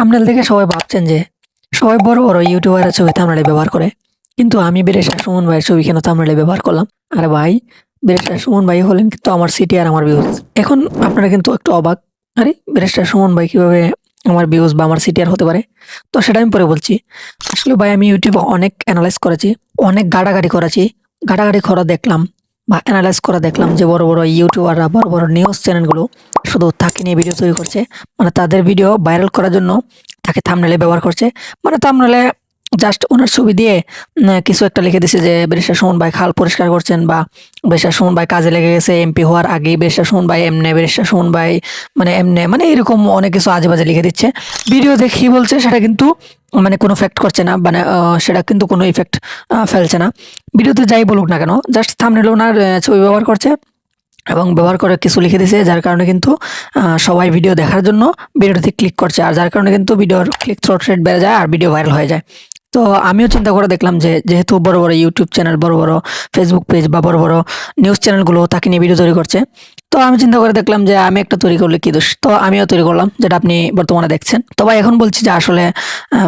Thumbnail দেখে সবাই ভাবছেন যে সবাই বড় বড় ইউটিউবারের ছবি থাম্বনেলে ব্যবহার করে, কিন্তু আমি বেরেশা সুমন ভাইয়ের ছবি কেন থাম্বনেলে ব্যবহার করলাম? আরে ভাই, বেরেশা সুমন ভাই হলেন কিন্তু আমার সিটি আর আমার ভিউজ। এখন আপনারা কিন্তু একটু অবাক, আরে বেরেশা সুমন ভাই কিভাবে আমার ভিউজ বা আমার সিটি আর হতে পারে? তো সেটা আমি পরে বলছি। আসলে ভাই আমি ইউটিউবে অনেক অ্যানালাইজ করেছি, অনেক ঘাটাঘাটি করেছি। ঘাটাঘাটি করা দেখলাম বা অ্যানালাইজ করা দেখলাম যে বড় বড় ইউটিউবাররা, বড় বড় নিউজ চ্যানেলগুলো শুধু তাকে নিয়ে ভিডিও তৈরি করছে। মানে তাদের ভিডিও ভাইরাল করার জন্য তাকে থাম্বনেলে ব্যবহার করছে। মানে থাম্বনেলে জাস্ট ওনার ছবি দিয়ে কিছু একটা লিখে দিছে যে বেরিস্টার সুমন ভাই খাল পরিষ্কার করছেন, বা বেরিস্টার সুমন ভাই কাজে লেগে গেছে, এমপি হওয়ার আগেই বেরিস্টার সুমন ভাই এমনে, বেরিস্টার সুমন ভাই মানে এমনে, মানে এরকম অনেক কিছু আজে বাজে লিখে দিচ্ছে। ভিডিও দেখি বলছে, সেটা কিন্তু মানে কোনো ফ্যাক্ট করছে না, মানে সেটা কিন্তু কোনো ইফেক্ট ফেলছে না। ভিডিওতে যাই বলুক না কেন, জাস্ট থাম্বনেলে ওনার ছবি ব্যবহার করছে এবং ব্যবহার করে কিছু লিখে দিছে, যার কারণে কিন্তু সবাই ভিডিও দেখার জন্য ভিডিওতে ক্লিক করছে, আর যার কারণে কিন্তু ভিডিওর ক্লিক থ্রো রেট বেড়ে যায় আর ভিডিও ভাইরাল হয়ে যায়। তো আমিও চিন্তা করে দেখলাম যে যেহেতু বড় বড় ইউটিউব চ্যানেল, বড় বড় ফেসবুক পেজ বা বড় বড় নিউজ চ্যানেলগুলো তাকে নিয়ে ভিডিও তৈরি করছে, তো আমি চিন্তা করে দেখলাম যে আমি একটা তৈরি করলে কি দোষ। তো আমিও তৈরি করলাম, যেটা আপনি বর্তমানে দেখছেন। তো ভাই এখন বলছি যে আসলে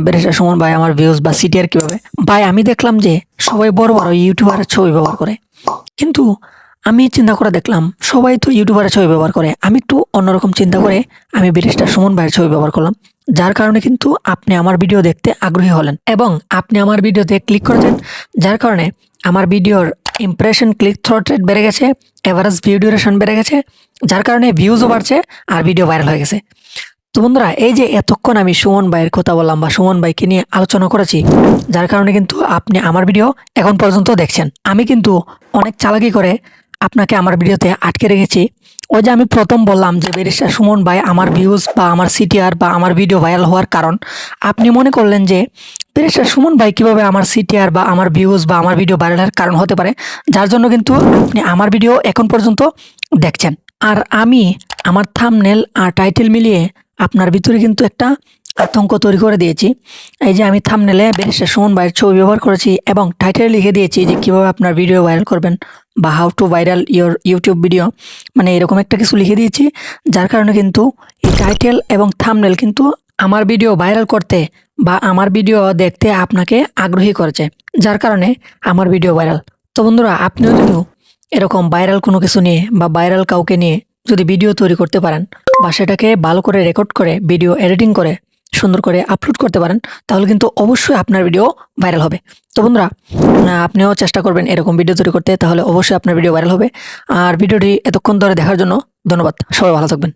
বেরেশা সুমন ভাই আমার ভিউজ বা সিটিআর কিভাবে? ভাই আমি দেখলাম যে সবাই বড় বড় ইউটিউবারের ছবি ব্যবহার করে, কিন্তু আমি চিন্তা করে দেখলাম সবাই তো ইউটিউবারের ছবি ব্যবহার করে, আমি একটু অন্যরকম চিন্তা করে আমি বেরিস্টার সুমন ভাইয়ের ছবি ব্যবহার করলাম। যার কারণে কিন্তু আপনি আমার ভিডিও দেখতে আগ্রহী হলেন এবং আপনি আমার ভিডিওতে ক্লিক করেছেন, যার কারণে আমার ভিডিওর ইমপ্রেশন, ক্লিক থ্রো রেট বেড়ে গেছে, এভারেজ ভিউ ডিউরেশন বেড়ে গেছে, যার কারণে ভিউজও বাড়ছে আর ভিডিও ভাইরাল হয়ে গেছে। তো বন্ধুরা, এই যে এতক্ষণ আমি সুমন ভাইয়ের কথা বললাম বা সুমন ভাইকে নিয়ে আলোচনা করেছি, যার কারণে কিন্তু আপনি আমার ভিডিও এখন পর্যন্ত দেখছেন। আমি কিন্তু অনেক চালাকি করে আপনাকে আমার ভিডিওতে আটকে রেখেছি। ওই যে আমি প্রথম বললাম যে বেরিস্টার সুমন ভাই আমার ভিউজ বা আমার সিটিআর বা আমার ভিডিও ভাইরাল হওয়ার কারণ, আপনি মনে করলেন যে বেরিস্টার সুমন ভাই কিভাবে আমার সিটিআর বা আমার ভিউজ বা আমার ভিডিও ভাইরালের কারণ হতে পারে, যার জন্য কিন্তু আপনি আমার ভিডিও এখন পর্যন্ত দেখছেন। আর আমি আমার থাম্বনেল আর টাইটেল মিলিয়ে আপনার ভিতরে কিন্তু একটা আতঙ্ক তৈরি করে দিয়েছি। এই যে আমি থাম্বনেলে বেরিস্টার সুমন ভাইয়ের ছবি ব্যবহার করেছি এবং টাইটেলে লিখে দিয়েছি যে কিভাবে আপনার ভিডিও ভাইরাল করবেন বা how to viral your YouTube video, মানে এরকম একটা কিছু লিখে দিয়েছি। যার কারণে কিন্তু এই টাইটেল এবং থাম্বনেল কিন্তু আমার ভিডিও ভাইরাল করতে বা আমার ভিডিও দেখতে আপনাকে আগ্রহী করেছে, যার কারণে আমার ভিডিও ভাইরাল। তো বন্ধুরা, আপনিও যদি এরকম ভাইরাল কোনো কিছু নিয়ে বা ভাইরাল কাউকে নিয়ে যদি ভিডিও তৈরি করতে পারেন বা সেটাকে ভালো করে রেকর্ড করে ভিডিও এডিটিং করে সুন্দর করে আপলোড করতে পারেন, তাহলে কিন্তু অবশ্যই আপনার ভিডিও ভাইরাল হবে। তো বন্ধুরা, আপনিও চেষ্টা করবেন এরকম ভিডিও তৈরি করতে, তাহলে অবশ্যই আপনার ভিডিও ভাইরাল হবে। আর ভিডিওটি এতক্ষণ ধরে দেখার জন্য ধন্যবাদ। সবাই ভালো থাকবেন।